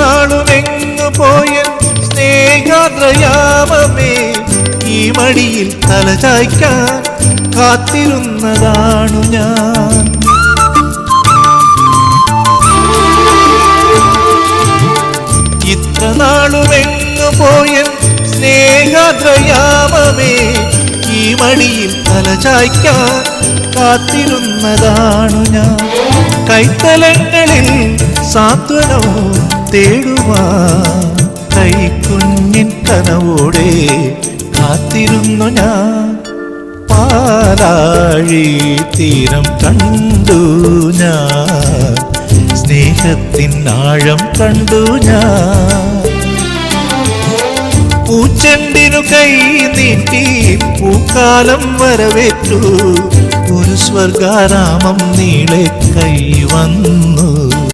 നാളുമെങ്ങു പോയ സ്നേഹാദ്രയാമമേ, ഈ മടിയിൽ തലചായ്ക്കാൻ കാത്തിരുന്നതാണു ഞാൻ. ഇത്ര നാളുമെങ്ങു പോയ സ്നേഹാദ്രയാമമേ, ഈ മടിയിൽ തലചായ്ക്കാൻ കാത്തിരുന്നതാണു ഞാൻ. കൈത്തലങ്ങളിൽ സാന്ത്വനവും തേടുവാൻ കൈക്കുഞ്ഞിൻ കനവോടെ കാത്തിരുന്നു ഞാൻ. പാലാഴി തീരം കണ്ടു ഞാൻ, സ്നേഹത്തിൻ ആഴം കണ്ടു ഞാൻ. പൂച്ചെണ്ടിനു കൈ നീട്ടി പൂക്കാലം വരവേറ്റു, ഒരു സ്വർഗാരാമം നീളെ കൈ വന്നു.